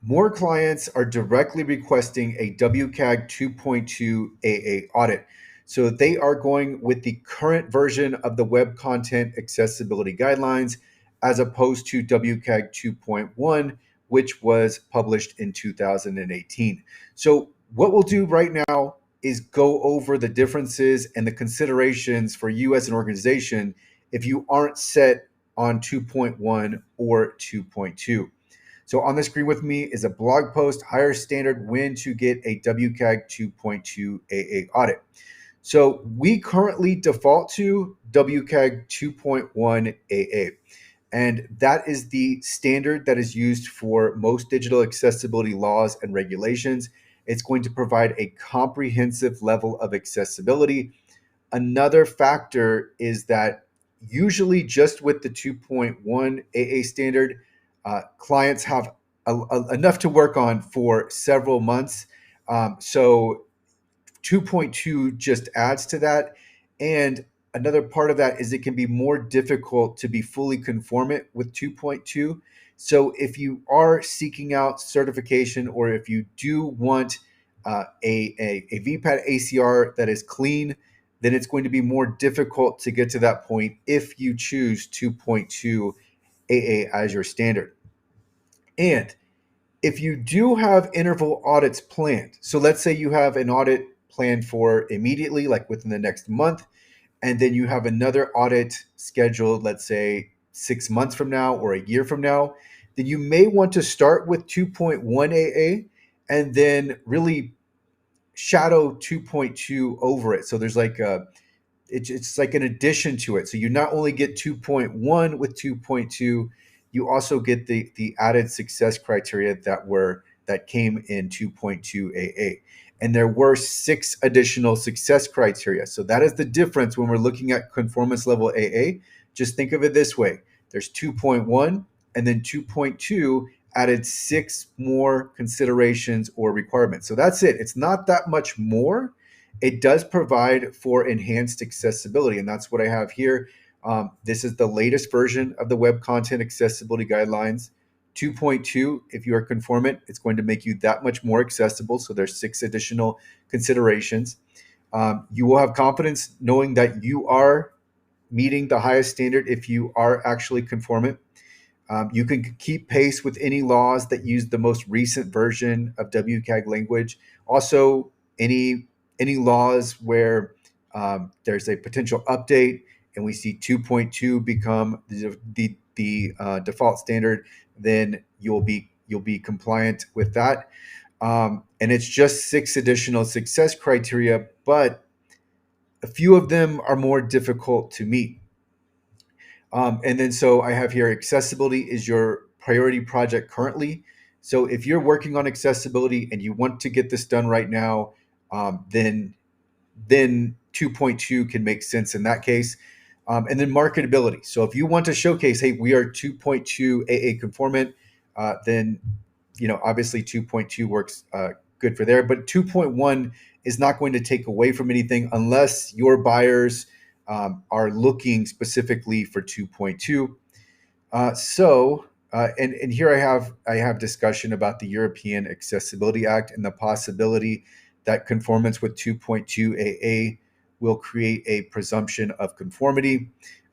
more clients are directly requesting a WCAG 2.2 AA audit. So they are going with the current version of the Web Content Accessibility Guidelines as opposed to WCAG 2.1, which was published in 2018. So, what we'll do right now is go over the differences and the considerations for you as an organization if you aren't set on 2.1 or 2.2. So on the screen with me is a blog post, Higher Standard When to Get a WCAG 2.2 AA Audit. So we currently default to WCAG 2.1 AA. And that is the standard that is used for most digital accessibility laws and regulations. It's going to provide a comprehensive level of accessibility. Another factor is that usually just with the 2.1 AA standard, clients have enough to work on for several months. So 2.2 just adds to that. And another part of that is it can be more difficult to be fully conformant with 2.2. So if you are seeking out certification or if you do want a VPAT ACR that is clean, then it's going to be more difficult to get to that point if you choose 2.2 AA as your standard. And if you do have interval audits planned, so let's say you have an audit planned for immediately, like within the next month, and then you have another audit scheduled, let's say 6 months from now or a year from now, then you may want to start with 2.1 AA and then really shadow 2.2 over it. So there's like it's like an addition to it. So you not only get 2.1 with 2.2, you also get the added success criteria that came in 2.2 AA. And there were 6 additional success criteria. So that is the difference when we're looking at conformance level AA. Just think of it this way. There's 2.1 and then 2.2 added 6 more considerations or requirements. So that's it. It's not that much more. It does provide for enhanced accessibility, and that's what I have here. This is the latest version of the Web Content Accessibility Guidelines. 2.2, if you are conformant, it's going to make you that much more accessible. So there's 6 additional considerations. You will have confidence knowing that you are meeting the highest standard if you are actually conformant. You can keep pace with any laws that use the most recent version of WCAG language. Also, any laws where there's a potential update and we see 2.2 become the default standard, then you'll be compliant with that. And it's just 6 additional success criteria, but a few of them are more difficult to meet. And then so I have here accessibility is your priority project currently. So if you're working on accessibility and you want to get this done right now, then 2.2 can make sense in that case. And then marketability. So if you want to showcase, hey, we are 2.2 AA conformant, then obviously 2.2 works good for there. But 2.1 is not going to take away from anything unless your buyers are looking specifically for 2.2. And here I have discussion about the European Accessibility Act and the possibility that conformance with 2.2 AA will create a presumption of conformity.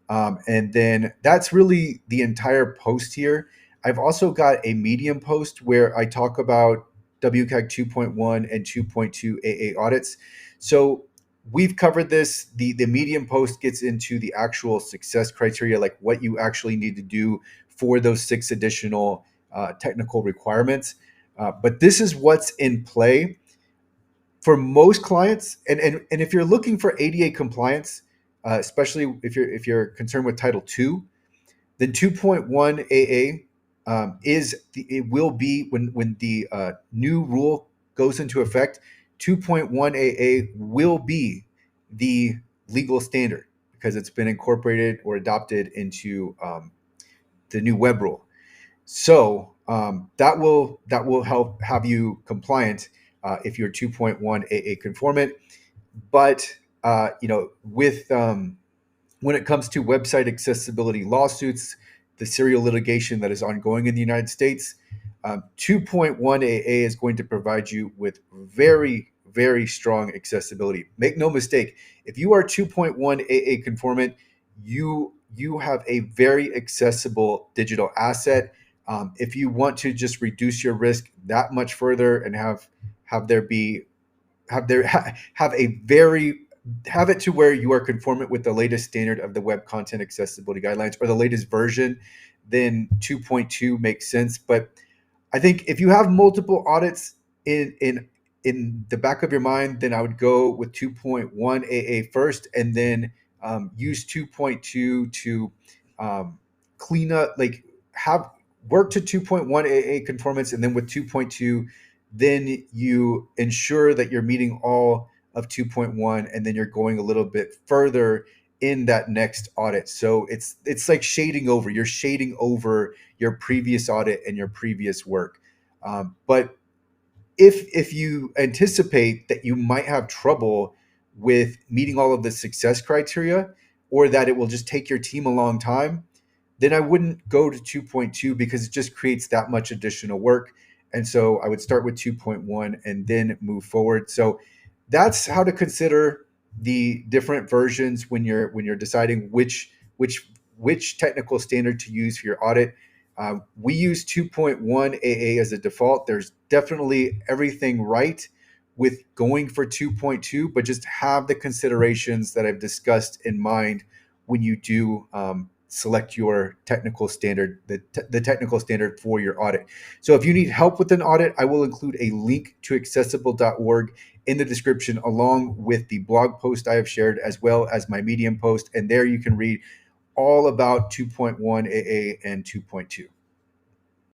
And then that's really the entire post here. I've also got a medium post where I talk about WCAG 2.1 and 2.2 AA audits. So we've covered this. The medium post gets into the actual success criteria, like what you actually need to do for those 6 additional technical requirements. But this is what's in play for most clients. And if you're looking for ADA compliance, especially if you're concerned with Title II, then 2.1 AA it will be when the new rule goes into effect. 2.1 AA will be the legal standard because it's been incorporated or adopted into the new web rule. So that will help have you compliant if you're 2.1 AA conformant. But with when it comes to website accessibility lawsuits, the serial litigation that is ongoing in the United States, 2.1 AA is going to provide you with very, very strong accessibility. Make no mistake, if you are 2.1 AA conformant, you have a very accessible digital asset. If you want to just reduce your risk that much further and have there be have there have a very have it to where you are conformant with the latest standard of the Web Content Accessibility Guidelines or the latest version, then 2.2 makes sense. But I think if you have multiple audits in the back of your mind, then I would go with 2.1 AA first, and then use 2.2 to clean up, like have work to 2.1 AA conformance, and then with 2.2, then you ensure that you're meeting all of 2.1, and then you're going a little bit further in that next audit. So it's like shading over. You're shading over your previous audit and your previous work. But if you anticipate that you might have trouble with meeting all of the success criteria, or that it will just take your team a long time, then I wouldn't go to 2.2 because it just creates that much additional work. And so I would start with 2.1 and then move forward. So that's how to consider the different versions when you're deciding which technical standard to use for your audit. We use 2.1 AA as a default. There's definitely everything right with going for 2.2, but just have the considerations that I've discussed in mind when you do select your technical standard, the technical standard for your audit. So if you need help with an audit, I will include a link to accessible.org in the description, along with the blog post I have shared, as well as my Medium post. And there you can read all about 2.1 AA and 2.2.